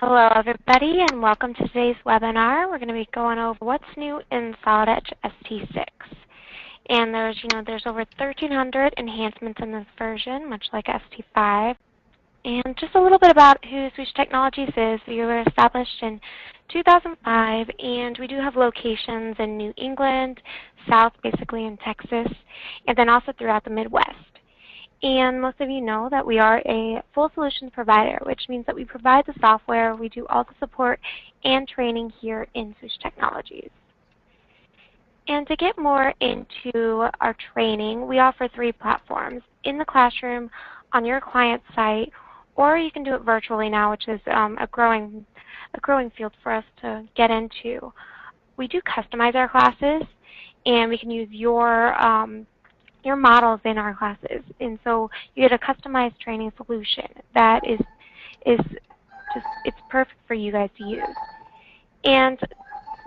Hello everybody and welcome to today's webinar. We're going to be going over what's new in Solid Edge ST6. And there's over 1,300 enhancements in this version, much like ST5. And just a little bit about who Swoosh Technologies is. We were established in 2005, and we do have locations in New England, South, basically in Texas, and then also throughout the Midwest. And most of you know that we are a full solutions provider, which means that we provide the software, we do all the support and training here in Swoosh Technologies. And to get more into our training, we offer 3 platforms: in the classroom, on your client site, or you can do it virtually now, which is a growing field for us to get into. We do customize our classes, and we can use your models in our classes, and so you get a customized training solution that is just, it's perfect for you guys to use. And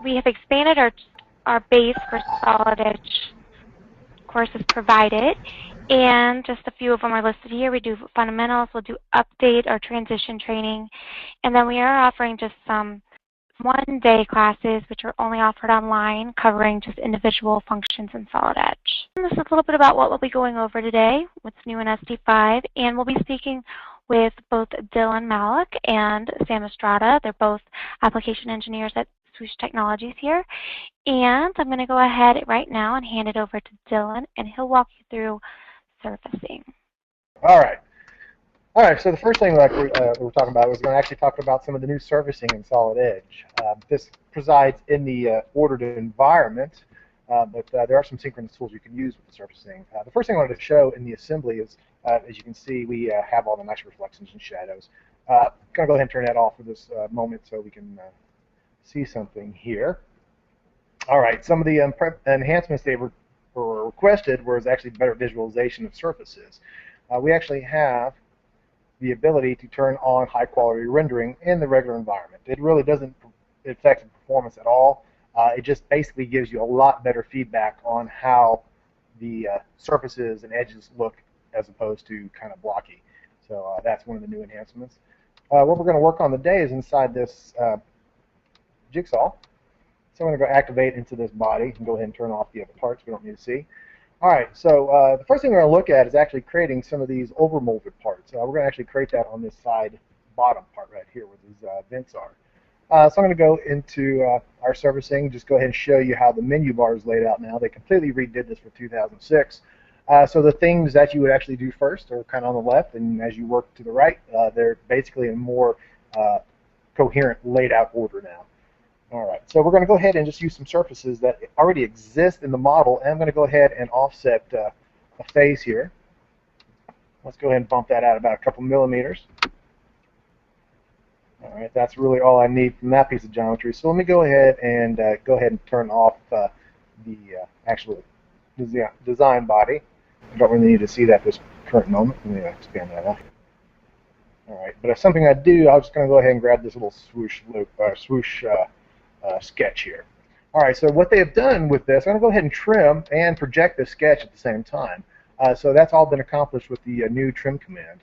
we have expanded our base for Solid Edge courses provided, and just a few of them are listed here. We do fundamentals, we'll do update or transition training, and then we are offering just some one-day classes which are only offered online, covering just individual functions in Solid Edge. And this is a little bit about what we'll be going over today, what's new in ST5, and we'll be speaking with both Dylan Malik and Sam Estrada. They're both application engineers at Swoosh Technologies here. And I'm going to go ahead right now and hand it over to Dylan, and he'll walk you through surfacing. All right, so the first thing that we're talking about was going to actually talk about some of the new surfacing in Solid Edge. This presides in the ordered environment, but there are some synchronous tools you can use with the surfacing. The first thing I wanted to show in the assembly is, as you can see, we have all the nice reflections and shadows. I'm going to go ahead and turn that off for this moment so we can see something here. All right, some of the enhancements they were requested was actually better visualization of surfaces. We actually have the ability to turn on high-quality rendering in the regular environment. It really doesn't affect the performance at all. It just basically gives you a lot better feedback on how the surfaces and edges look as opposed to kind of blocky. So that's one of the new enhancements. What we're going to work on today is inside this jigsaw. So I'm going to go activate into this body and go ahead and turn off the other parts we don't need to see. All right, so the first thing we're going to look at is actually creating some of these overmolded parts. We're going to actually create that on this side bottom part right here where these vents are. So I'm going to go into our surfacing, just go ahead and show you how the menu bar is laid out now. They completely redid this for 2006. So the things that you would actually do first are kind of on the left, and as you work to the right, they're basically in more coherent laid out order now. All right, so we're going to go ahead and just use some surfaces that already exist in the model, and I'm going to go ahead and offset a face here. Let's go ahead and bump that out about a couple millimeters. All right, that's really all I need from that piece of geometry. So let me go ahead and turn off the actual design body. I don't really need to see that at this current moment. Let me expand that out. All right, but if something I do, I'm just going to go ahead and grab this little swoosh loop, swoosh sketch here. All right, so what they have done with this, I'm going to go ahead and trim and project the sketch at the same time. So that's all been accomplished with the new trim command.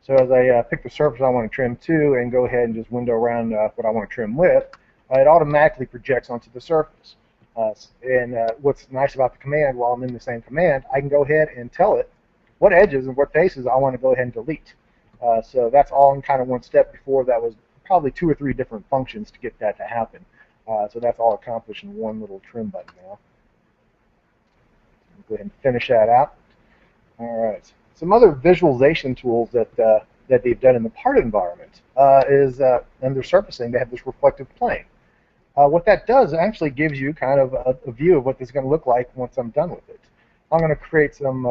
So as I pick the surface I want to trim to and go ahead and just window around what I want to trim with, it automatically projects onto the surface. And what's nice about the command, while I'm in the same command, I can go ahead and tell it what edges and what faces I want to go ahead and delete. So that's all in kind of one step. Before that was probably 2 or 3 different functions to get that to happen. So that's all accomplished in one little trim button now. Go ahead and finish that out. All right. Some other visualization tools that they've done in the part environment is under surfacing, they have this reflective plane. What that does, it actually gives you kind of a view of what this is going to look like once I'm done with it. I'm going to create some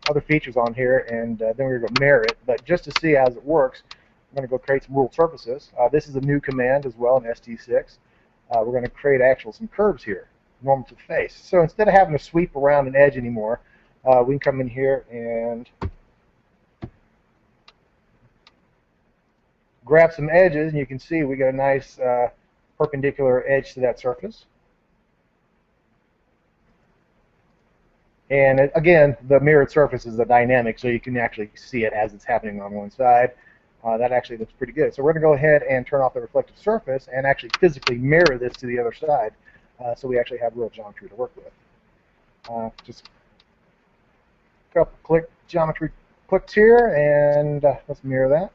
other features on here, and then we're going to mirror it. But just to see how it works, I'm going to go create some ruled surfaces. This is a new command as well in ST6. We're going to create some curves here, normal to face. So instead of having to sweep around an edge anymore, we can come in here and grab some edges, and you can see we got a nice perpendicular edge to that surface. And again, the mirrored surface is a dynamic, so you can actually see it as it's happening on one side. that actually looks pretty good. So we're going to go ahead and turn off the reflective surface and actually physically mirror this to the other side, so we actually have real geometry to work with. Just a couple click geometry clicks here, and let's mirror that.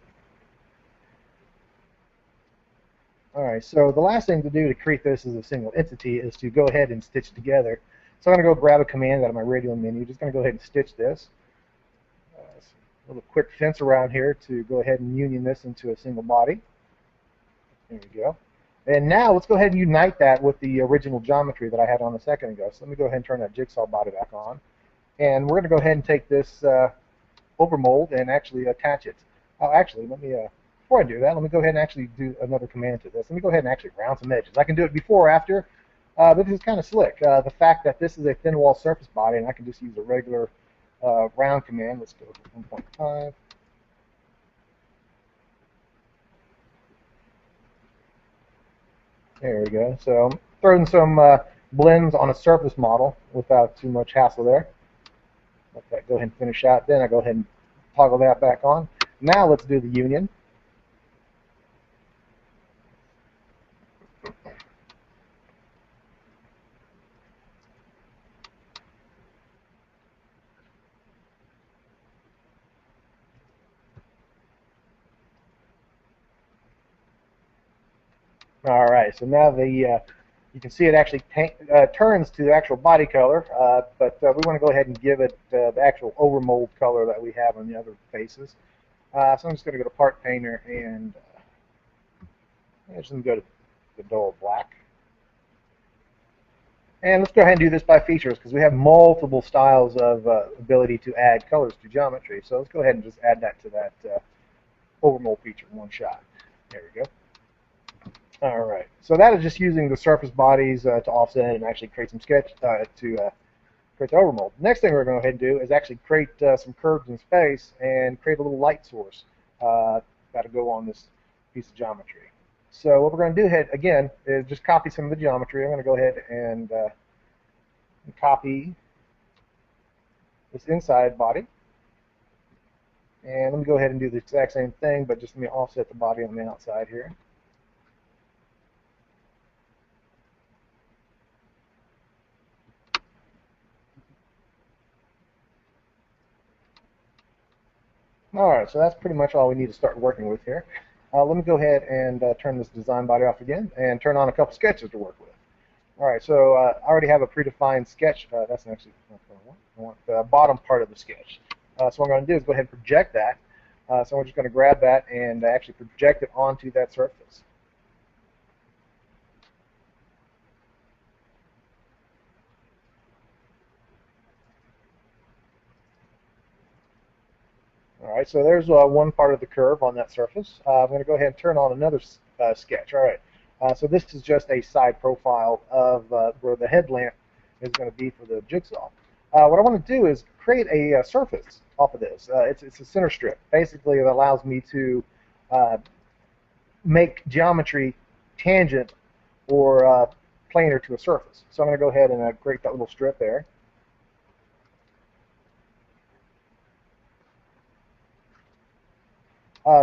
All right, so the last thing to do to create this as a single entity is to go ahead and stitch it together. So I'm going to go grab a command out of my radial menu. Just going to go ahead and stitch this. A little quick fence around here to go ahead and union this into a single body. There we go. And now let's go ahead and unite that with the original geometry that I had on a second ago. So let me go ahead and turn that jigsaw body back on. And we're going to go ahead and take this overmold and actually attach it. Oh, actually, before I do that, let me go ahead and actually do another command to this. Let me go ahead and actually round some edges. I can do it before or after, but this is kind of slick. The fact that this is a thin wall surface body, and I can just use a regular round command. Let's go for 1.5. There we go. So I'm throwing some blends on a surface model without too much hassle there. Let that go ahead and finish out. Then I go ahead and toggle that back on. Now let's do the union. All right, so now you can see it actually turns to the actual body color, but we want to go ahead and give it the actual overmold color that we have on the other faces. So I'm just going to go to Part Painter and I'm just going to go to the dull black. And let's go ahead and do this by features because we have multiple styles of ability to add colors to geometry. So let's go ahead and just add that to that overmold feature in one shot. There we go. All right, so that is just using the surface bodies to offset and actually create some sketch to create the overmold. Next thing we're going to go ahead and do is actually create some curves in space and create a little light source that'll go on this piece of geometry. So what we're going to do again is just copy some of the geometry. I'm going to go ahead and copy this inside body. And let me go ahead and do the exact same thing, but just let me offset the body on the outside here. All right, so that's pretty much all we need to start working with here. Let me go ahead and turn this design body off again and turn on a couple sketches to work with. All right, so I already have a predefined sketch. That's actually not what I want. I want the bottom part of the sketch. So what I'm going to do is go ahead and project that. So I'm just going to grab that and actually project it onto that surface. All right, so there's one part of the curve on that surface. I'm going to go ahead and turn on another sketch. All right, so this is just a side profile of where the headlamp is going to be for the jigsaw. What I want to do is create a surface off of this. It's a center strip. Basically, it allows me to make geometry tangent or planar to a surface. So I'm going to go ahead and create that little strip there.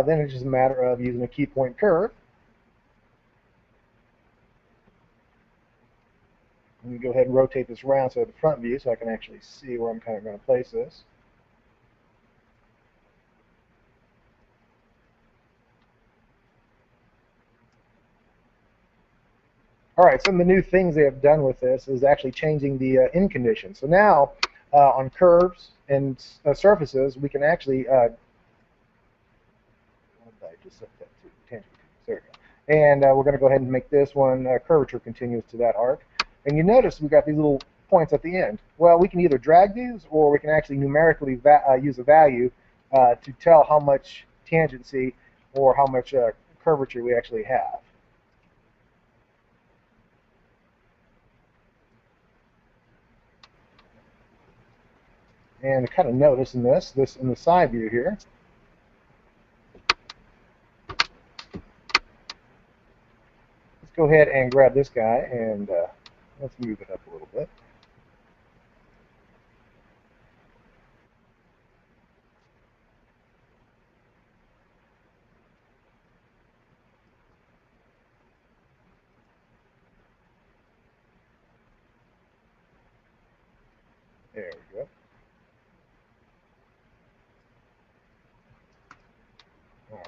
Then it's just a matter of using a key point curve. Let me go ahead and rotate this around so the front view so I can actually see where I'm kind of going to place this. All right, some of the new things they have done with this is actually changing the end condition. So now on curves and surfaces, we can actually just set that to tangent. There we go. And we're going to go ahead and make this one curvature continuous to that arc. And you notice we've got these little points at the end. Well, we can either drag these or we can actually numerically use a value to tell how much tangency or how much curvature we actually have. And kind of notice in this in the side view here, let's go ahead and grab this guy and let's move it up a little bit.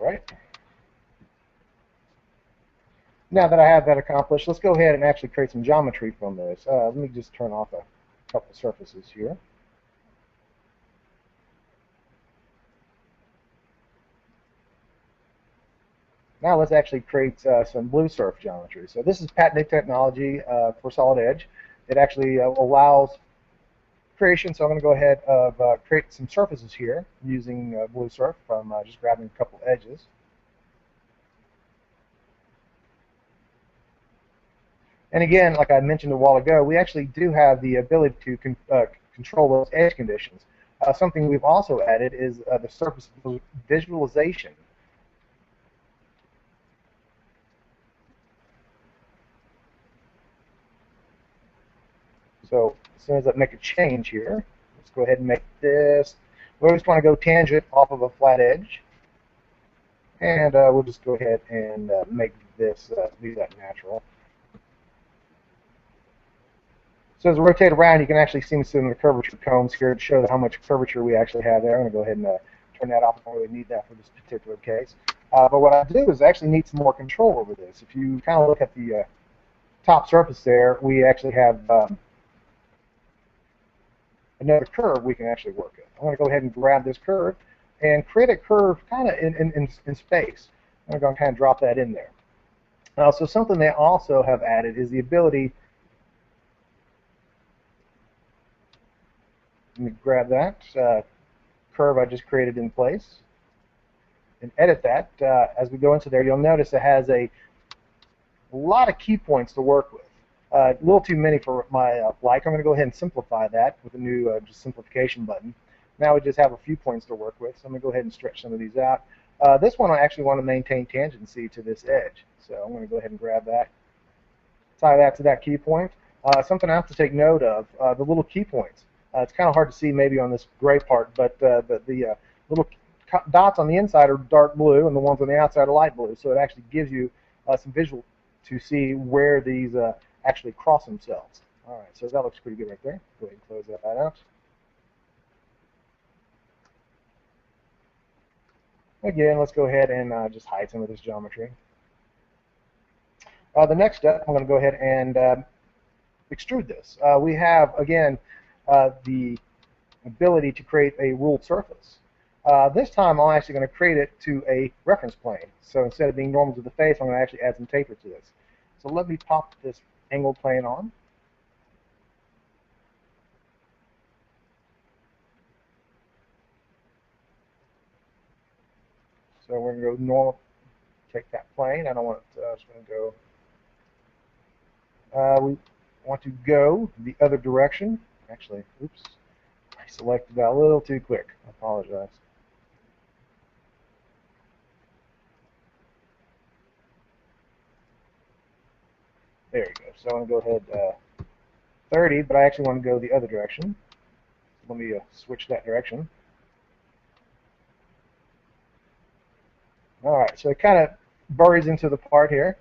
right. Now that I have that accomplished, let's go ahead and actually create some geometry from this. Let me just turn off a couple surfaces here. Now let's actually create some blue surf geometry. So this is patented technology for Solid Edge. It actually allows creation. So I'm going to go ahead and create some surfaces here using blue surf from just grabbing a couple edges. And again, like I mentioned a while ago, we actually do have the ability to control those edge conditions. Something we've also added is the surface visualization. So as soon as I make a change here, let's go ahead and make this. We always want to go tangent off of a flat edge. And we'll just go ahead and make this do that natural. So as we rotate around, you can actually see some of the curvature cones here to show how much curvature we actually have there. I'm going to go ahead and turn that off. I don't really need that for this particular case. But what I do is actually need some more control over this. If you kind of look at the top surface there, we actually have another curve we can actually work with. I'm going to go ahead and grab this curve and create a curve kind of in space. I'm going to kind of drop that in there. So something they also have added is the ability. Let me grab that curve I just created in place and edit that. As we go into there, you'll notice it has a lot of key points to work with. A little too many for my like. I'm going to go ahead and simplify that with a new just simplification button. Now we just have a few points to work with, so I'm going to go ahead and stretch some of these out. This one I actually want to maintain tangency to this edge, so I'm going to go ahead and grab that, tie that to that key point. Something I have to take note of, the little key points. It's kind of hard to see maybe on this gray part, but the little dots on the inside are dark blue, and the ones on the outside are light blue, so it actually gives you some visual to see where these actually cross themselves. All right, so that looks pretty good right there. Go ahead and close that out. Again, let's go ahead and just hide some of this geometry. The next step, I'm going to go ahead and extrude this. We have, again, the ability to create a ruled surface. This time, I'm actually going to create it to a reference plane. So instead of being normal to the face, I'm going to actually add some taper to this. So let me pop this angled plane on. So we're going to go normal, take that plane. I don't want it, it's going to go, we want to go the other direction. Actually, oops, I selected that a little too quick. I apologize. There we go. So I'm going to go ahead 30, but I actually want to go the other direction. Let me switch that direction. All right, so it kind of buries into the part here.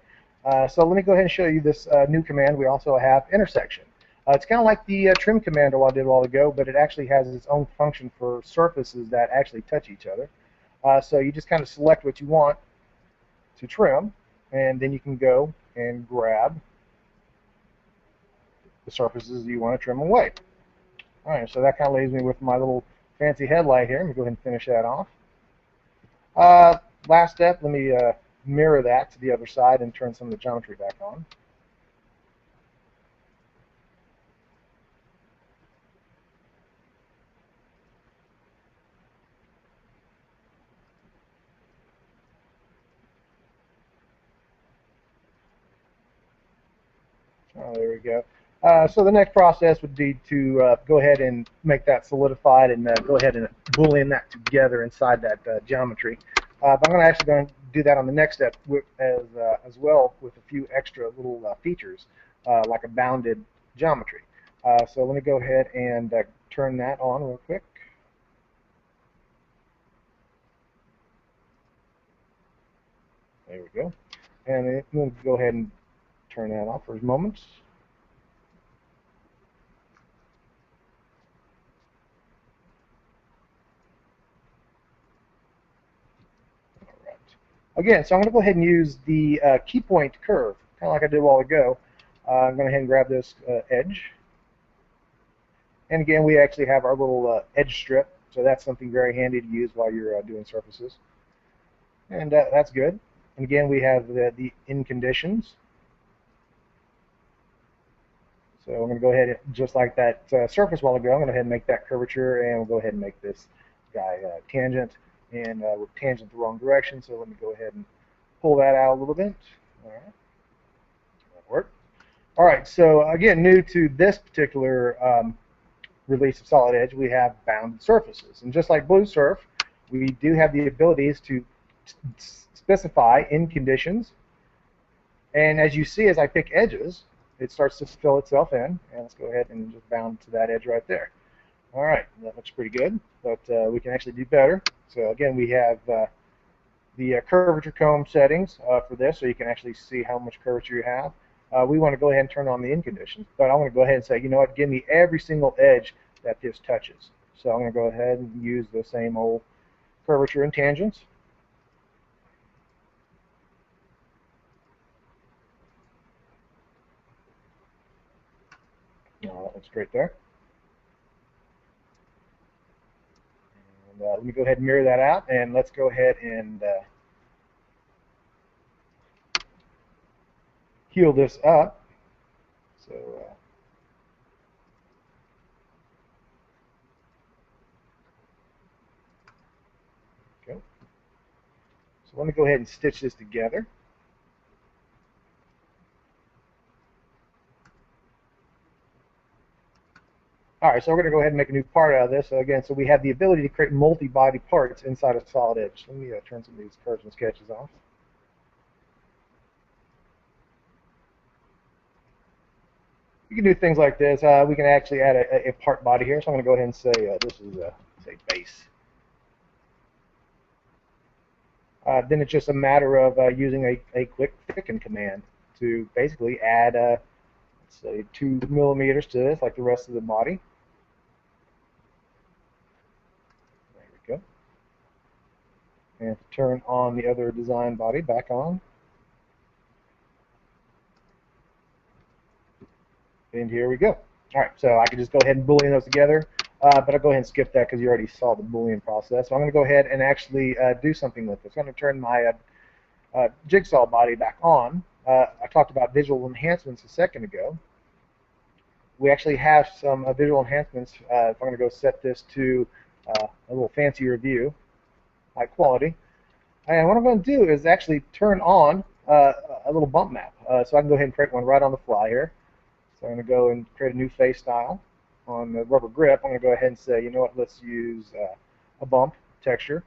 So let me go ahead and show you this new command. We also have intersection. It's kind of like the trim command I did a while ago, but it actually has its own function for surfaces that actually touch each other. So you just kind of select what you want to trim, and then you can go and grab the surfaces you want to trim away. All right, so that kind of leaves me with my little fancy headlight here. Let me go ahead and finish that off. Last step, let me mirror that to the other side and turn some of the geometry back on. Oh, there we go. So the next process would be to go ahead and make that solidified and go ahead and boolean that together inside that geometry. But I'm actually going to do that on the next step as well with a few extra little features like a bounded geometry. So let me go ahead and turn that on real quick. There we go. And we'll go ahead and turn that off for a moment. Again, so I'm going to go ahead and use the key point curve, kind of like I did a while ago. I'm going to go ahead and grab this edge. And again, we actually have our little edge strip, so that's something very handy to use while you're doing surfaces. And that's good. And again, we have the in conditions. So I'm going to go ahead and, just like that surface while ago, I'm going to go ahead and make that curvature, and we'll go ahead and make this guy tangent. And we're tangent the wrong direction, so let me go ahead and pull that out a little bit. All right, that worked. All right, so again, new to this particular release of Solid Edge, we have bounded surfaces. And just like Blue Surf, we do have the abilities to specify in conditions. And as you see, as I pick edges, it starts to fill itself in. And let's go ahead and just bound to that edge right there. All right, that looks pretty good, but we can actually do better. So again, we have the curvature comb settings for this, so you can actually see how much curvature you have. We want to go ahead and turn on the in conditions, but I want to go ahead and say, you know what, give me every single edge that this touches. So I'm going to go ahead and use the same old curvature and tangents. That looks great there. And let me go ahead and mirror that out, and let's go ahead and heal this up. So okay. So let me go ahead and stitch this together. All right, so we're going to go ahead and make a new part out of this. So again, so we have the ability to create multi-body parts inside of Solid Edge. Let me turn some of these curves and sketches off. You can do things like this. We can actually add a part body here. So I'm going to go ahead and say this is say base. Then it's just a matter of using a quick thicken command to basically add, let's say, 2 millimeters to this, like the rest of the body. There we go. And turn on the other design body back on. And here we go. All right, so I can just go ahead and Boolean those together, but I'll go ahead and skip that because you already saw the Boolean process. So I'm going to go ahead and actually do something with this. I'm going to turn my jigsaw body back on. I talked about visual enhancements a second ago. We actually have some visual enhancements. If I'm going to go set this to a little fancier view, high quality. And what I'm going to do is actually turn on a little bump map. So I can go ahead and create one right on the fly here. So I'm going to go and create a new face style on the rubber grip. I'm going to go ahead and say, you know what, let's use a bump texture.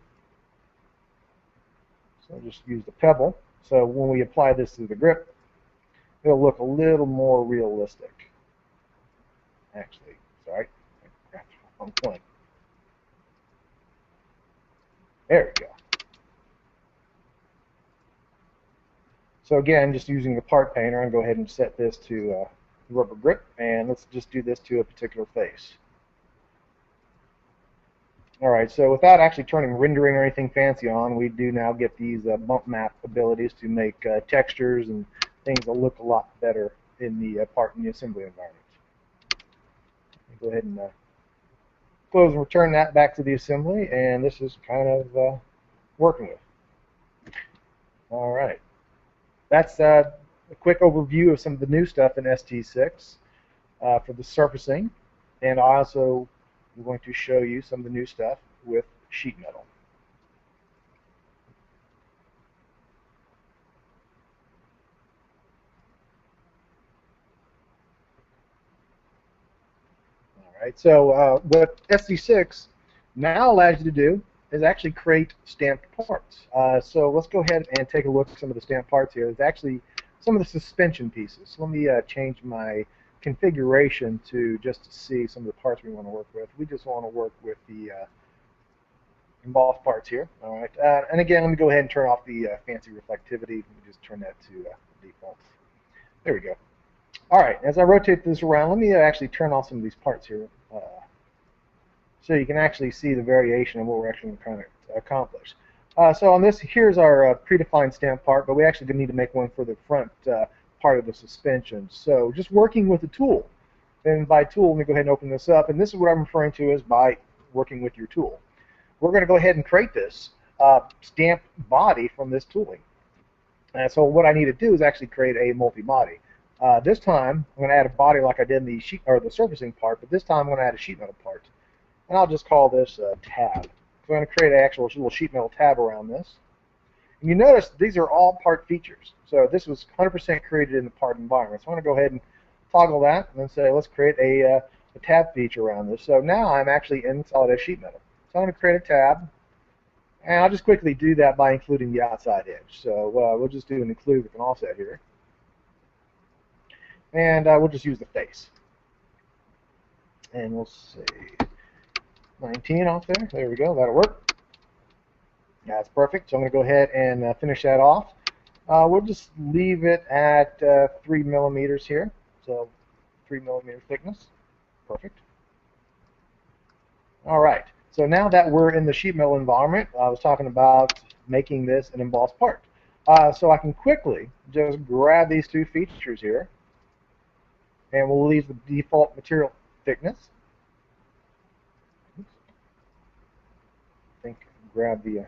So I'll just use the pebble. So when we apply this to the grip, it'll look a little more realistic. Actually, sorry, wrong point. There we go. So again, just using the part painter, I'm going to go ahead and set this to rubber grip, and let's just do this to a particular face. All right, so without actually turning rendering or anything fancy on, we do now get these bump map abilities to make textures and things that look a lot better in the part in the assembly environment. Go ahead and close and return that back to the assembly, and this is kind of working with. All right, that's a quick overview of some of the new stuff in ST6 for the surfacing, and I also am going to show you some of the new stuff with sheet metal. All right, so what ST6 now allows you to do is actually create stamped parts. So let's go ahead and take a look at some of the stamped parts here. There's actually some of the suspension pieces. So let me change my configuration to just see some of the parts we want to work with. We just want to work with the embossed parts here. All right, and again, let me go ahead and turn off the fancy reflectivity. Let me just turn that to default. There we go. All right, as I rotate this around, let me actually turn off some of these parts here so you can actually see the variation of what we're actually trying to accomplish. So on this, here's our predefined stamp part, but we actually need to make one for the front part of the suspension. So just working with the tool. And by tool, let me go ahead and open this up. And this is what I'm referring to as by working with your tool. We're going to go ahead and create this stamp body from this tooling. And so what I need to do is actually create a multi-body. This time, I'm going to add a body like I did in the sheet or the surfacing part, but this time I'm going to add a sheet metal part. And I'll just call this a tab. So I'm going to create an actual little sheet metal tab around this. And you notice these are all part features. So this was 100% created in the part environment. So I'm going to go ahead and toggle that and then say, let's create a tab feature around this. So now I'm actually in solid edge sheet metal. So I'm going to create a tab. And I'll just quickly do that by including the outside edge. So we'll just do an include with an offset here. And we'll just use the face. And we'll say 19 off there. There we go. That'll work. That's perfect. So I'm going to go ahead and finish that off. We'll just leave it at 3 millimeters here. So 3 millimeter thickness. Perfect. All right. So now that we're in the sheet metal environment, I was talking about making this an embossed part. So I can quickly just grab these two features here, and we'll leave the default material thickness. Oops. I think grab the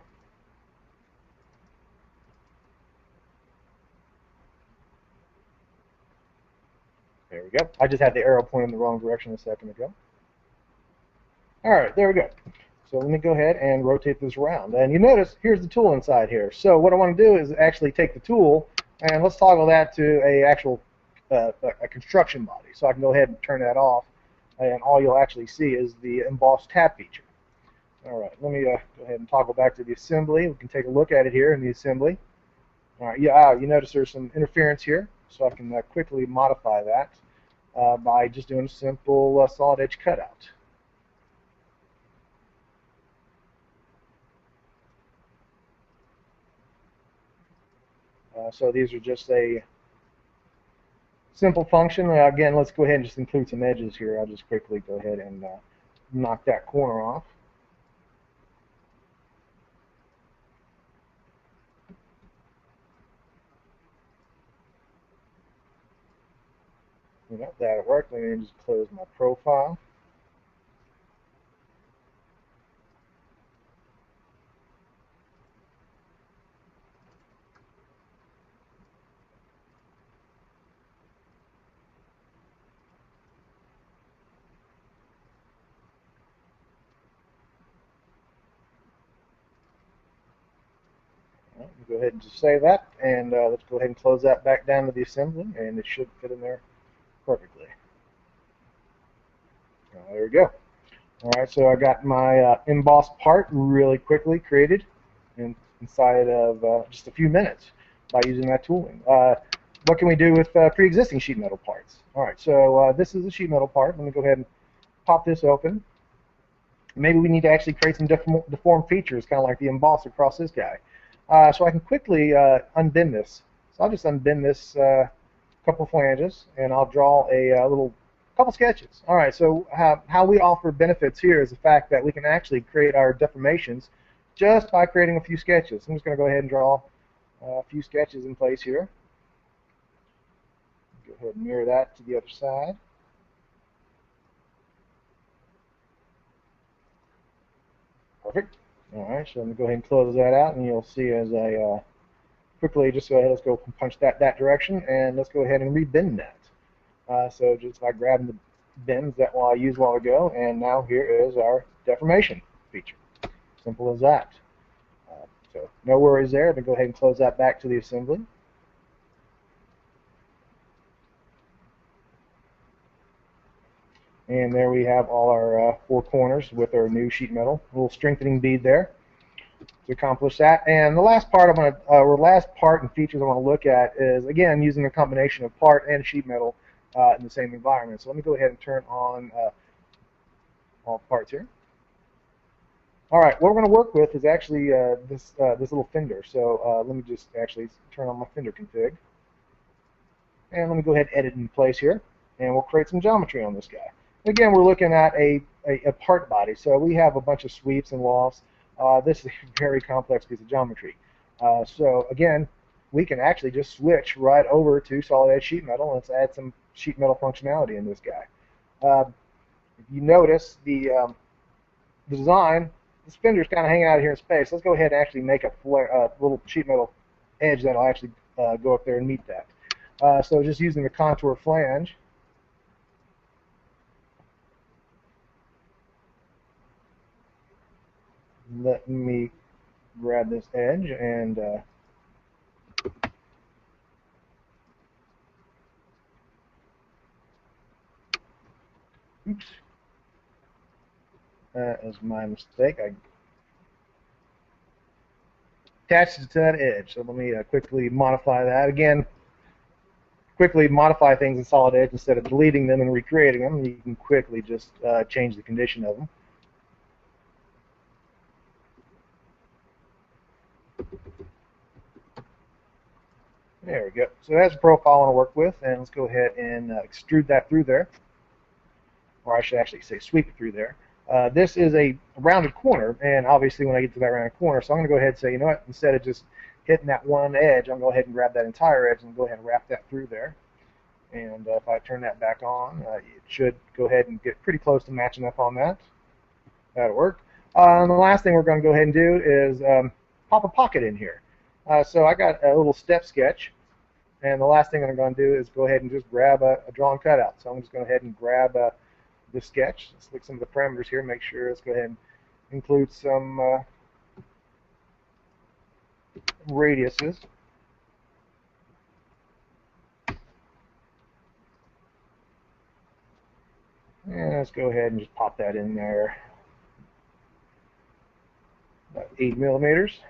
there we go. I just had the arrow pointing in the wrong direction a second ago. All right, there we go. So let me go ahead and rotate this around. And you notice here's the tool inside here. So what I want to do is actually take the tool and let's toggle that to a actual a construction body. So I can go ahead and turn that off, and all you'll actually see is the embossed tab feature. All right, let me go ahead and toggle back to the assembly. We can take a look at it here in the assembly. All right, yeah, you notice there's some interference here, so I can quickly modify that by just doing a simple solid edge cutout. So these are just a simple function. Again, let's go ahead and just include some edges here. I'll just quickly go ahead and knock that corner off. Yep, that'll work. Let me just close my profile. Go ahead and just save that, and let's go ahead and close that back down to the assembly, and it should fit in there perfectly. There we go. All right, so I got my embossed part really quickly created inside of just a few minutes by using that tooling. What can we do with pre-existing sheet metal parts? All right, so this is a sheet metal part. Let me go ahead and pop this open. Maybe we need to actually create some deformed features, kind of like the emboss across this guy. So I can quickly unbend this. So I'll just unbend this couple flanges, and I'll draw a little couple sketches. All right, so how we offer benefits here is the fact that we can actually create our deformations just by creating a few sketches. I'm just going to go ahead and draw a few sketches in place here. Go ahead and mirror that to the other side. Perfect. All right, so let me go ahead and close that out, and you'll see as I quickly just go ahead, let's go punch that direction, and let's go ahead and rebend that. So just by grabbing the bends that I used a while ago, and now here is our deformation feature. Simple as that. So no worries there. Then go ahead and close that back to the assembly. And there we have all our four corners with our new sheet metal. A little strengthening bead there to accomplish that. And the last part last part and features I want to look at is, again, using a combination of part and sheet metal in the same environment. So let me go ahead and turn on all parts here. All right, what we're going to work with is actually this little fender. So let me just actually turn on my fender config. And let me go ahead and edit in place here. And we'll create some geometry on this guy. Again, we're looking at a part body. So we have a bunch of sweeps and lofts. this is a very complex piece of geometry. So again, we can actually just switch right over to solid edge sheet metal. Let's add some sheet metal functionality in this guy. If you notice the design, the fender's kind of hanging out here in space. Let's go ahead and actually make a little sheet metal edge that'll actually go up there and meet that. So just using the contour flange, let me grab this edge and oops, that is my mistake. I attached it to that edge. So let me quickly modify that. Again, quickly modify things in Solid Edge instead of deleting them and recreating them. You can quickly just change the condition of them. There we go. So that's a profile I want to work with, and let's go ahead and extrude that through there, or I should actually say sweep it through there. This is a rounded corner, and obviously when I get to that rounded corner, so I'm going to go ahead and say, you know what, instead of just hitting that one edge, I'm going to go ahead and grab that entire edge and go ahead and wrap that through there. And if I turn that back on, it should go ahead and get pretty close to matching up on that. That'll work. And the last thing we're going to go ahead and do is pop a pocket in here. So I got a little step sketch, and the last thing I'm going to do is go ahead and just grab a drawn cutout. So I'm just going to go ahead and grab this sketch. Let's look at some of the parameters here. Make sure. Let's go ahead and include some radiuses. And let's go ahead and just pop that in there. About 8 millimeters.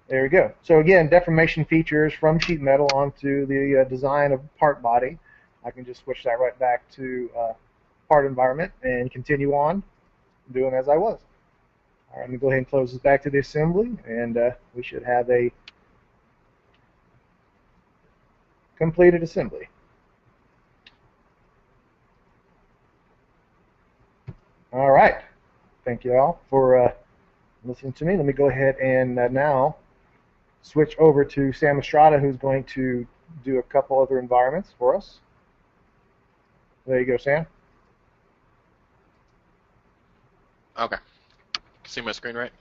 There we go. So again, deformation features from sheet metal onto the design of part body. I can just switch that right back to part environment and continue on doing as I was. All right, let me go ahead and close this back to the assembly, and we should have a completed assembly. All right. Thank you all for listening to me. Let me go ahead and now switch over to Sam Estrada, who's going to do a couple other environments for us. There you go, Sam. Okay. See my screen right?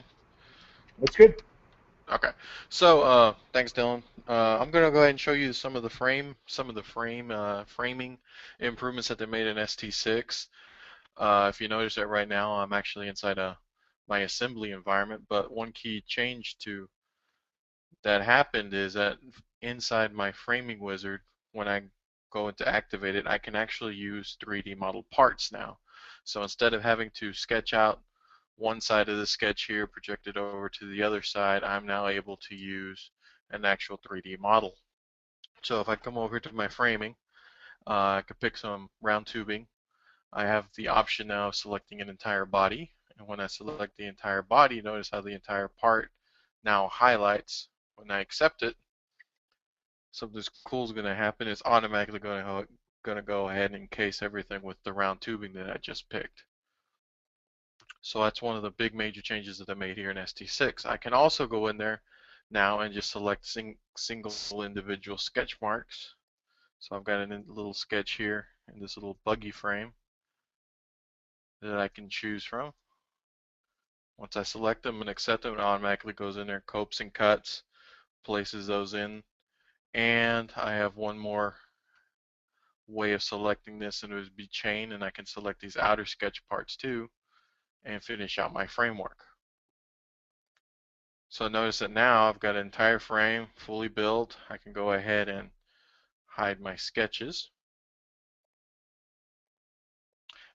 Looks good. Okay. So thanks, Dylan. I'm gonna go ahead and show you some of the framing improvements that they made in ST6. If you notice that right now, I'm actually inside my assembly environment, but one key change that happened is that inside my framing wizard, when I go into activate it, I can actually use 3D model parts now. So instead of having to sketch out one side of the sketch here, project it over to the other side, I'm now able to use an actual 3D model. So if I come over to my framing, I could pick some round tubing. I have the option now of selecting an entire body, and when I select the entire body, notice how the entire part now highlights. When I accept it, something cool is going to happen. It's automatically going to go ahead and encase everything with the round tubing that I just picked. So that's one of the big major changes that I made here in ST6. I can also go in there now and just select single individual sketch marks. So I've got a little sketch here in this little buggy frame that I can choose from. Once I select them and accept them, it automatically goes in there, copes and cuts, places those in. And I have one more way of selecting this, and it would be chain, and I can select these outer sketch parts too and finish out my framework. So notice that now I've got an entire frame fully built. I can go ahead and hide my sketches.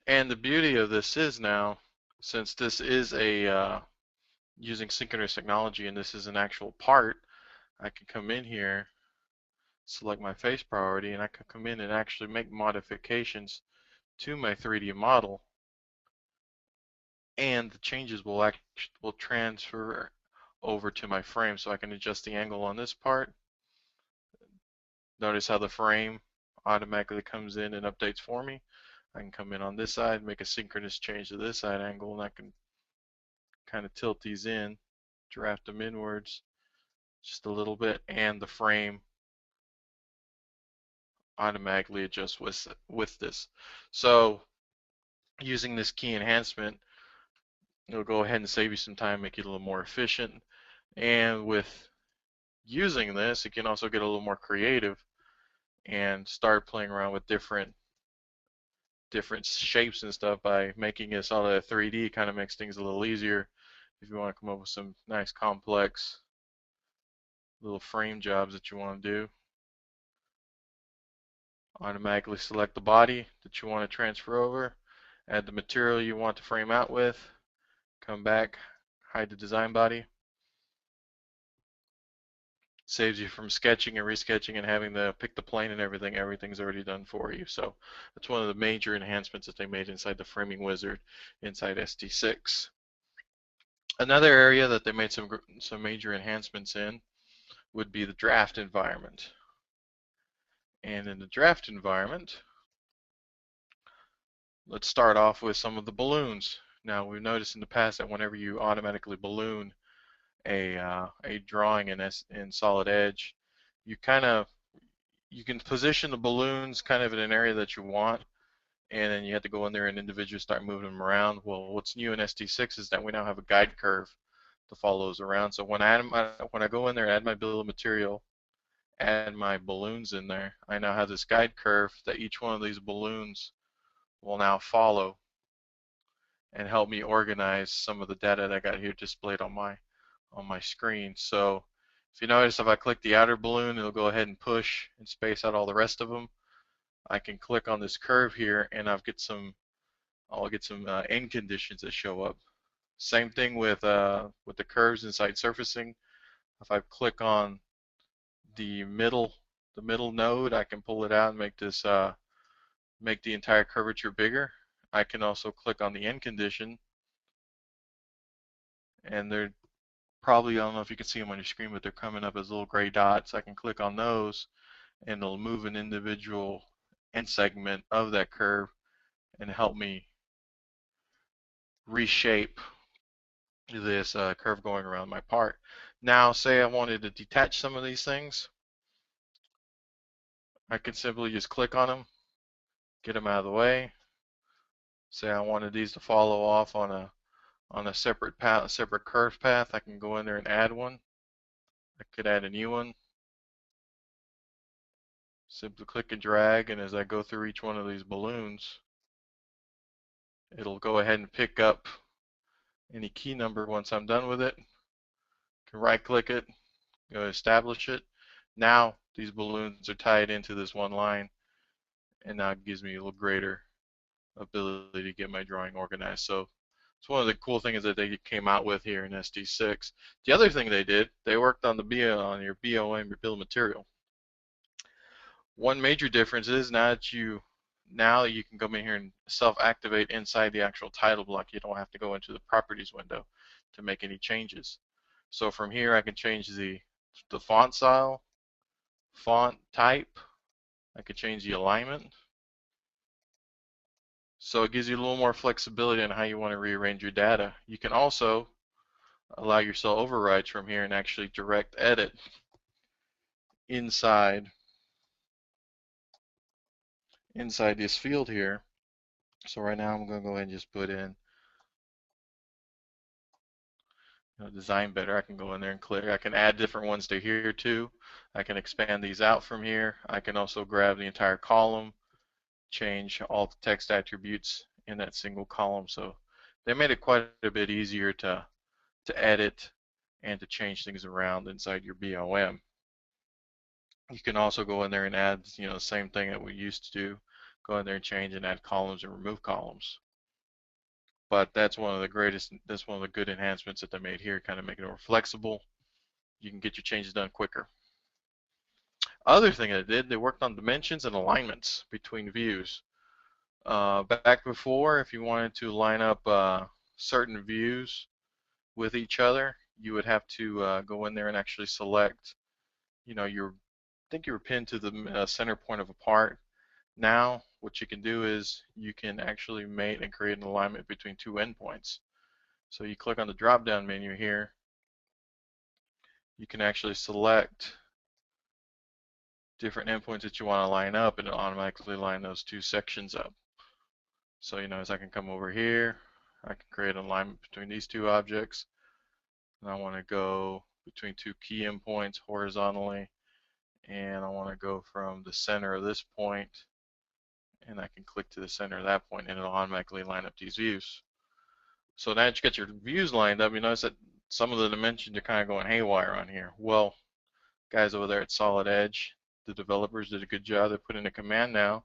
And the beauty of this is now, since this is a using synchronous technology and this is an actual part, I can come in here, select my face priority, and I can come in and actually make modifications to my 3D model, and the changes will transfer over to my frame. So I can adjust the angle on this part. Notice how the frame automatically comes in and updates for me. I can come in on this side, make a synchronous change to this side angle, and I can kind of tilt these in, draft them inwards just a little bit, and the frame automatically adjusts with this. So using this key enhancement, it'll go ahead and save you some time, make it a little more efficient. And with using this, you can also get a little more creative and start playing around with different shapes and stuff by making it solid 3D. Kind of makes things a little easier if you want to come up with some nice complex little frame jobs that you want to do. Automatically select the body that you want to transfer over, add the material you want to frame out with, come back, hide the design body. Saves you from sketching and resketching and having to pick the plane and everything. Everything's already done for you. So that's one of the major enhancements that they made inside the framing wizard inside ST6. Another area that they made some major enhancements in would be the draft environment. And in the draft environment, let's start off with some of the balloons. Now, we've noticed in the past that whenever you automatically balloon a drawing in Solid Edge, you can position the balloons kind of in an area that you want, and then you have to go in there and individually start moving them around. Well, what's new in ST6 is that we now have a guide curve to follow those around. So when I go in there and add my bill of material, add my balloons in there, I now have this guide curve that each one of these balloons will now follow and help me organize some of the data that I got here displayed on my screen. So if you notice, if I click the outer balloon, it'll go ahead and push and space out all the rest of them. I can click on this curve here, and I'll get some end conditions that show up. Same thing with the curves inside surfacing. If I click on the middle node, I can pull it out and make this make the entire curvature bigger. I can also click on the end condition, and they're probably, I don't know if you can see them on your screen, but they're coming up as little gray dots. I can click on those, and it'll move an individual end segment of that curve and help me reshape this curve going around my part. Now, say I wanted to detach some of these things, I could simply just click on them, get them out of the way. Say I wanted these to follow off on a separate path, a separate curve path. I can go in there and add one. I could add a new one. Simply click and drag, and as I go through each one of these balloons, it'll go ahead and pick up any key number once I'm done with it. I can right click it, go establish it. Now these balloons are tied into this one line, and now it gives me a little greater ability to get my drawing organized. So it's one of the cool things that they came out with here in ST6. The other thing they did, they worked on your BOM, your bill of material. One major difference is now that you can come in here and self-activate inside the actual title block. You don't have to go into the properties window to make any changes. So from here I can change the font style, font type, I could change the alignment. So it gives you a little more flexibility on how you want to rearrange your data. You can also allow yourself overrides from here and actually direct edit inside this field here. So right now I'm going to go ahead and just put in design better. I can go in there and click. I can add different ones to here too. I can expand these out from here. I can also grab the entire column, change all the text attributes in that single column. So they made it quite a bit easier to edit and to change things around inside your BOM. You can also go in there and add, the same thing that we used to do. Go in there and change and add columns and remove columns. But that's one of the good enhancements that they made here, kind of making it more flexible. You can get your changes done quicker. Other thing they did, they worked on dimensions and alignments between views. Back before, if you wanted to line up certain views with each other, you would have to go in there and actually select, I think you were pinned to the center point of a part. Now, what you can do is you can actually mate and create an alignment between two endpoints. So you click on the drop down menu here, you can actually select different endpoints that you want to line up, and it'll automatically line those two sections up. So you notice I can come over here, I can create an alignment between these two objects, and I want to go between two key endpoints horizontally, and I want to go from the center of this point, and I can click to the center of that point, and it'll automatically line up these views. So now that you get your views lined up, you notice that some of the dimensions are kind of going haywire on here. Well, guys over there at Solid Edge, the developers did a good job. They put in a command now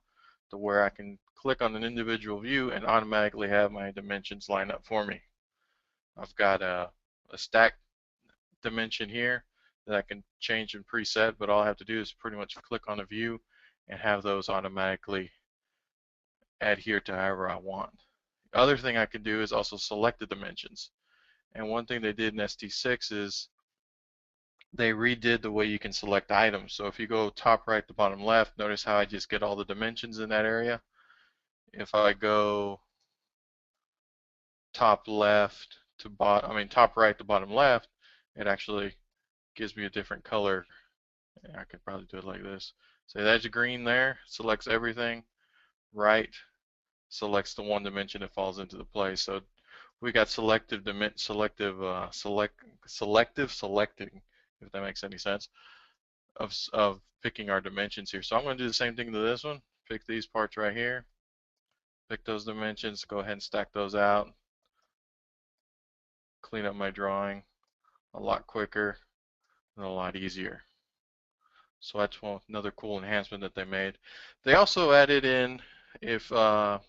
to where I can click on an individual view and automatically have my dimensions line up for me. I've got a stack dimension here that I can change and preset, but all I have to do is pretty much click on a view and have those automatically adhere to however I want. The other thing I can do is also select the dimensions. And one thing they did in ST6 is they redid the way you can select items. So if you go top right to bottom left, notice how I just get all the dimensions in that area. If I go top left to top right to bottom left, it actually gives me a different color. I could probably do it like this. Say that's green there, selects everything. Right selects the one dimension that falls into the place. So we got selective selecting, if that makes any sense, of picking our dimensions here. So I'm going to do the same thing to this one. Pick these parts right here. Pick those dimensions. Go ahead and stack those out. Clean up my drawing a lot quicker and a lot easier. So that's another cool enhancement that they made. They also added in, if you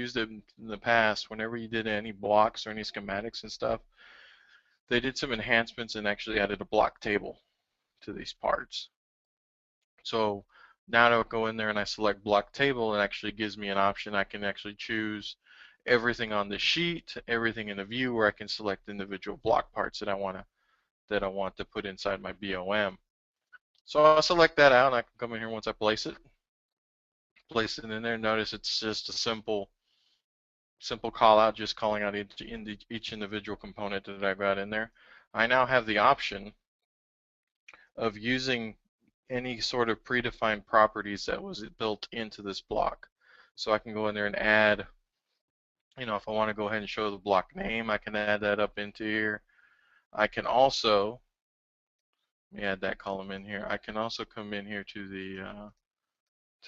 used it in the past, whenever you did any blocks or any schematics and stuff, they did some enhancements and actually added a block table to these parts. So now I go in there and I select block table, it actually gives me an option. I can actually choose everything on the sheet, everything in the view, where I can select individual block parts that I want to put inside my BOM. So I'll select that out, and I can come in here once I place it in there. Notice it's just a simple call out, just calling out each individual component that I've got in there. I now have the option of using any sort of predefined properties that was built into this block. So I can go in there and add, if I want to go ahead and show the block name, I can add that up into here. I can also, let me add that column in here. I can also come in here to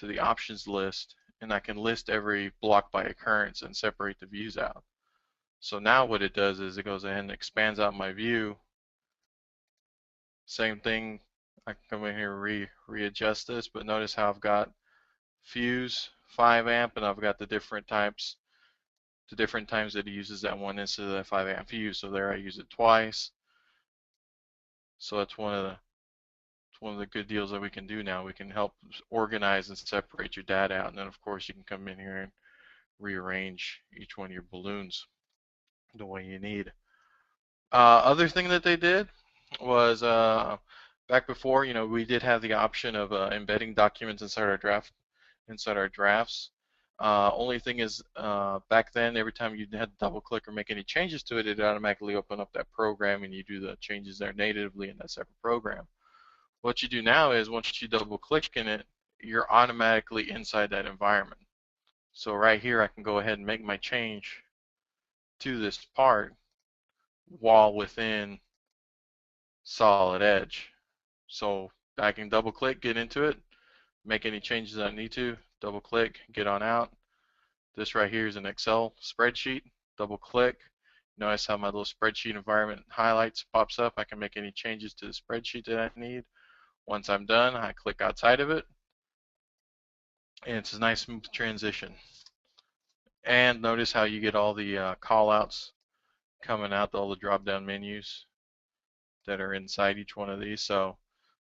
the options list, and I can list every block by occurrence and separate the views out. So now what it does is it goes ahead and expands out my view. Same thing, I can come in here and readjust this, but notice how I've got fuse, 5 amp, and I've got the different times that it uses that one instead of that 5 amp fuse. So there I use it twice. So that's one of the good deals that we can do now. We can help organize and separate your data out, and then of course you can come in here and rearrange each one of your balloons the way you need. Other thing that they did was back before, we did have the option of embedding documents inside our drafts. Only thing is, back then, every time you had to double click or make any changes to it, it automatically open up that program and you do the changes there natively in that separate program. What you do now is once you double click in it, you're automatically inside that environment. So right here, I can go ahead and make my change to this part while within Solid Edge. So I can double click, get into it, make any changes I need to, double click, get on out. This right here is an Excel spreadsheet. Double click. Notice how my little spreadsheet environment highlights pops up. I can make any changes to the spreadsheet that I need. Once I'm done, I click outside of it, and it's a nice smooth transition. And notice how you get all the call outs coming out, all the drop down menus that are inside each one of these. So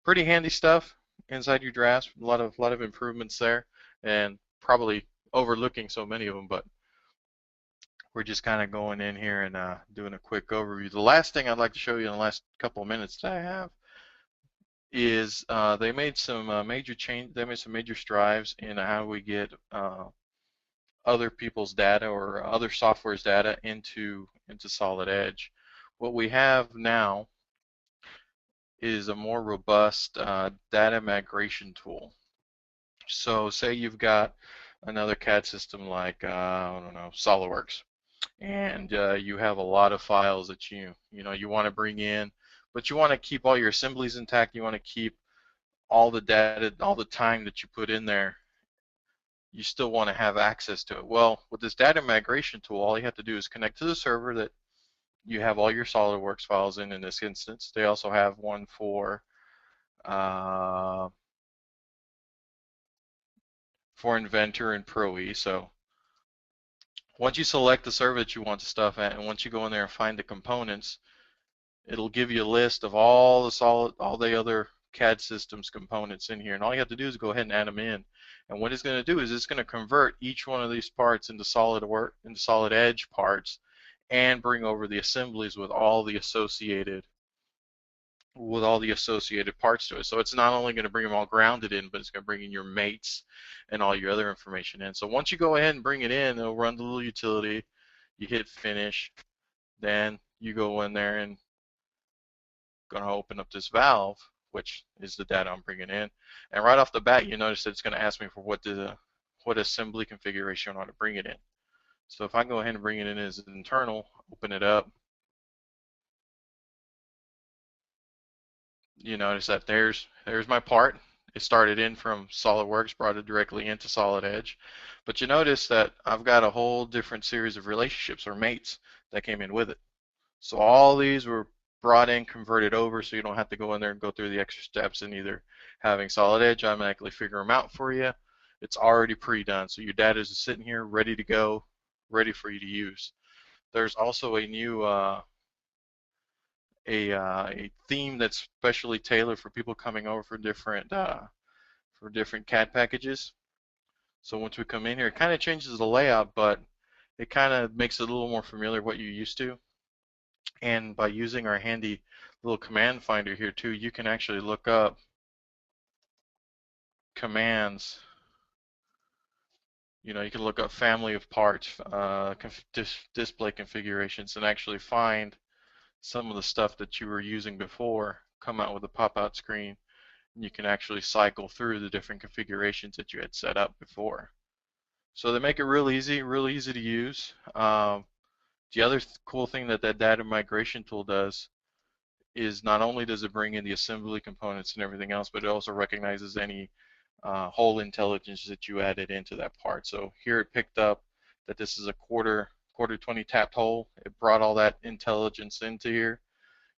pretty handy stuff inside your drafts. A lot of improvements there, and probably overlooking so many of them, but we're just kind of going in here and doing a quick overview. The last thing I'd like to show you in the last couple of minutes that I have is they made some major strides in how we get other people's data or other software's data into Solid Edge. What we have now is a more robust data migration tool. So say you've got another CAD system like I don't know, SolidWorks, and you have a lot of files that you want to bring in, but you want to keep all your assemblies intact. You want to keep all the data, all the time that you put in there. You still want to have access to it. Well, with this data migration tool, all you have to do is connect to the server that you have all your SolidWorks files in this instance. They also have one uh, for Inventor and Pro-E. So once you select the server that you want the stuff at, and once you go in there and find the components, it'll give you a list of all the other CAD systems components in here, and all you have to do is go ahead and add them in. And what it's going to do is it's going to convert each one of these parts into Solid Edge parts, and bring over the assemblies with all the associated parts to it. So it's not only going to bring them all grounded in, but it's going to bring in your mates and all your other information in. So once you go ahead and bring it in, it'll run the little utility. You hit finish, then you go in there and going to open up this valve, which is the data I'm bringing in. And right off the bat, you notice that it's going to ask me for what assembly configuration I want to bring it in. So if I go ahead and bring it in as internal, open it up, you notice that there's my part. It started in from SolidWorks, brought it directly into Solid Edge. But you notice that I've got a whole different series of relationships or mates that came in with it. So all these were brought in, converted over, so you don't have to go in there and go through the extra steps in either having Solid Edge automatically figure them out for you. It's already pre-done, so your data is sitting here ready to go, ready for you to use. There's also a new a theme that's specially tailored for people coming over for different CAD packages. So once we come in here, it kind of changes the layout, but it kind of makes it a little more familiar what you're used to. And by using our handy little command finder here too, you can actually look up commands. You can look up family of parts, display configurations, and actually find some of the stuff that you were using before come out with a pop-out screen. And you can actually cycle through the different configurations that you had set up before. So they make it real easy to use. The other cool thing that data migration tool does is not only does it bring in the assembly components and everything else, but it also recognizes any hole intelligence that you added into that part. So here it picked up that this is a quarter 20 tapped hole. It brought all that intelligence into here.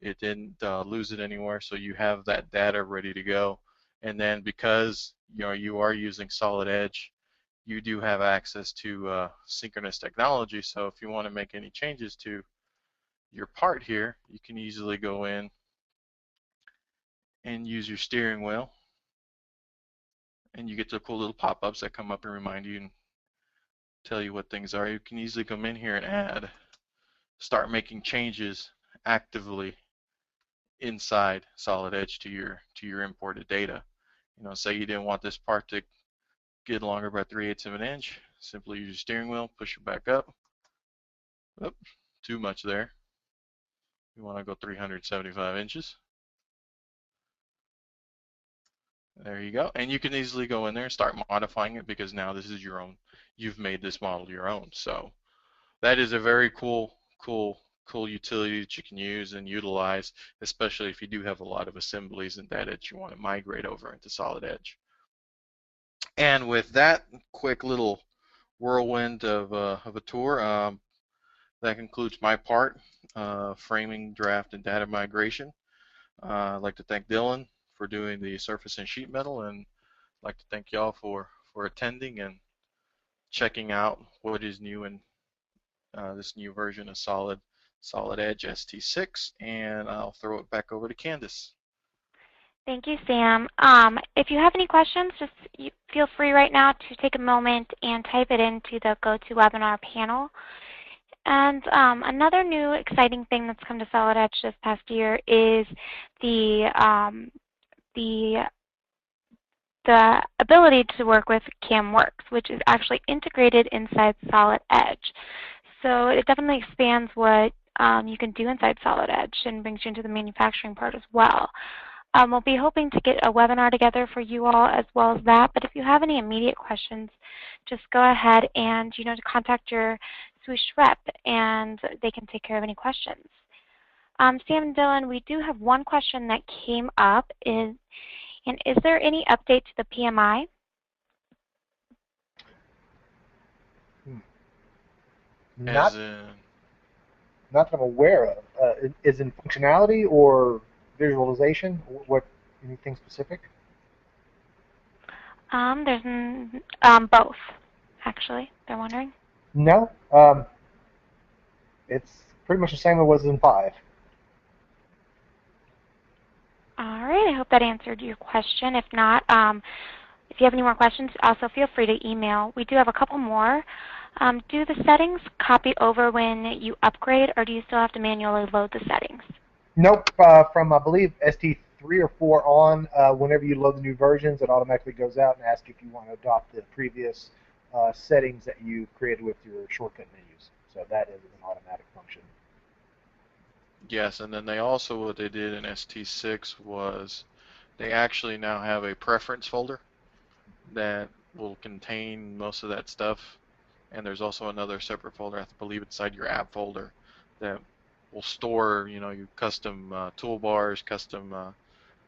It didn't lose it anywhere, so you have that data ready to go. And then because you are using Solid Edge, you do have access to synchronous technology. So if you want to make any changes to your part here, you can easily go in and use your steering wheel, and you get the cool little pop-ups that come up and remind you and tell you what things are. You can easily come in here and start making changes actively inside Solid Edge to your imported data. Say you didn't want this part to get longer by 3/8 of an inch. Simply use your steering wheel, push it back up. Oop, too much there. You want to go 375 inches. There you go. And you can easily go in there and start modifying it, because now this is your own. You've made this model your own. So that is a very cool utility that you can use and utilize, especially if you do have a lot of assemblies and data that you want to migrate over into Solid Edge. And with that quick little whirlwind of a tour, that concludes my part, framing, draft, and data migration. I'd like to thank Dylan for doing the surface and sheet metal, and I'd like to thank y'all for attending and checking out what is new in this new version of Solid Edge ST6, and I'll throw it back over to Candace. Thank you, Sam. If you have any questions, just feel free right now to take a moment and type it into the GoToWebinar panel. And another new exciting thing that's come to Solid Edge this past year is the the ability to work with CamWorks, which is actually integrated inside Solid Edge. So it definitely expands what you can do inside Solid Edge and brings you into the manufacturing part as well. We'll be hoping to get a webinar together for you all as well as that, but if you have any immediate questions, just go ahead and contact your Swoosh rep and they can take care of any questions. Sam and Dylan, we do have one question that came up. Is there any update to the PMI? Not that I'm aware of. Is in functionality or visualization? What? Anything specific? There's both, actually. They're wondering. No. It's pretty much the same as it was in 5. All right. I hope that answered your question. If not, if you have any more questions, also feel free to email. We do have a couple more. Do the settings copy over when you upgrade, or do you still have to manually load the settings? Nope. From, I believe, ST3 or 4 on, whenever you load the new versions, it automatically goes out and asks if you want to adopt the previous settings that you created with your shortcut menus. So that is an automatic function. Yes, and then they also, what they did in ST6 was they actually now have a preference folder that will contain most of that stuff. And there's also another separate folder, I believe, inside your app folder that will store, your custom toolbars, custom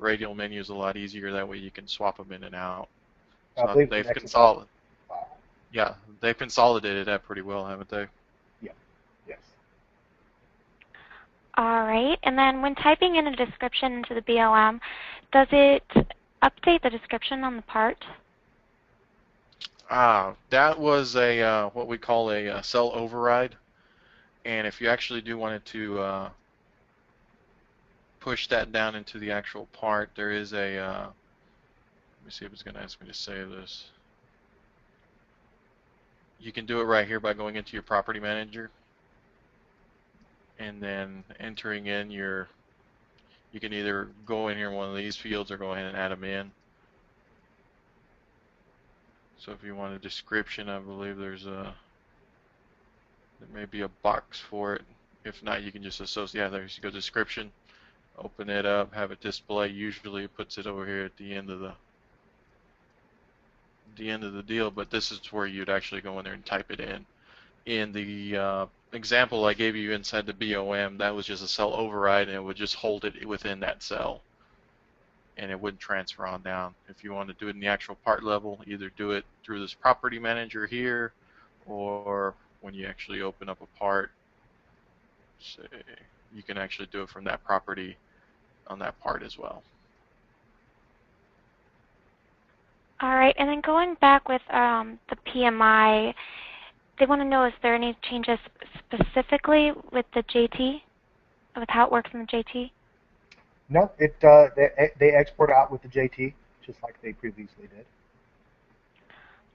radial menus a lot easier. That way you can swap them in and out. So they've consolidated. Yeah, they've consolidated that pretty well, haven't they? Yeah. Yes. All right. And then when typing in a description into the BLM, does it update the description on the part? That was a what we call a cell override, and if you actually do wanted to push that down into the actual part, there is a let me see if it's going to ask me to save this. You can do it right here by going into your property manager and then entering in you can either go in here in one of these fields or go ahead and add them in. So if you want a description, I believe there may be a box for it. If not, you can just associate. Yeah, there you go, description. Open it up, have it display. Usually it puts it over here at the end of the deal, but this is where you'd actually go in there and type it in. In the example I gave you inside the BOM, that was just a cell override, and it would just hold it within that cell, and it wouldn't transfer on down. If you want to do it in the actual part level, either do it through this property manager here, or when you actually open up a part, say, you can actually do it from that property on that part as well. All right, and then going back with the PMI, they want to know, is there any changes specifically with the JT, with how it works in the JT? No, they export out with the JT, just like they previously did.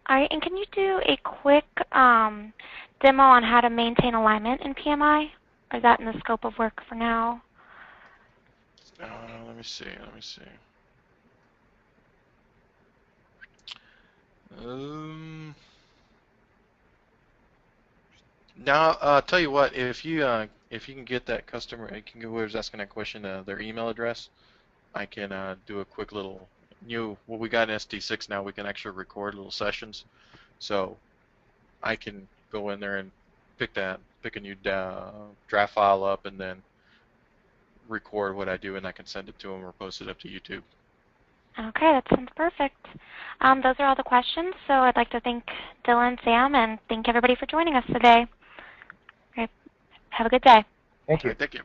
All right, and can you do a quick demo on how to maintain alignment in PMI? Or is that in the scope of work for now? Let me see. Now, tell you what, if you can get that customer, whoever's asking that question, their email address, I can do a quick little what we got in ST6 now, we can actually record little sessions. So I can go in there and pick a new draft file up and then record what I do, and I can send it to them or post it up to YouTube. Okay, that sounds perfect. Those are all the questions, so I'd like to thank Dylan, Sam, and thank everybody for joining us today. All right, have a good day. Thank you. All right, thank you.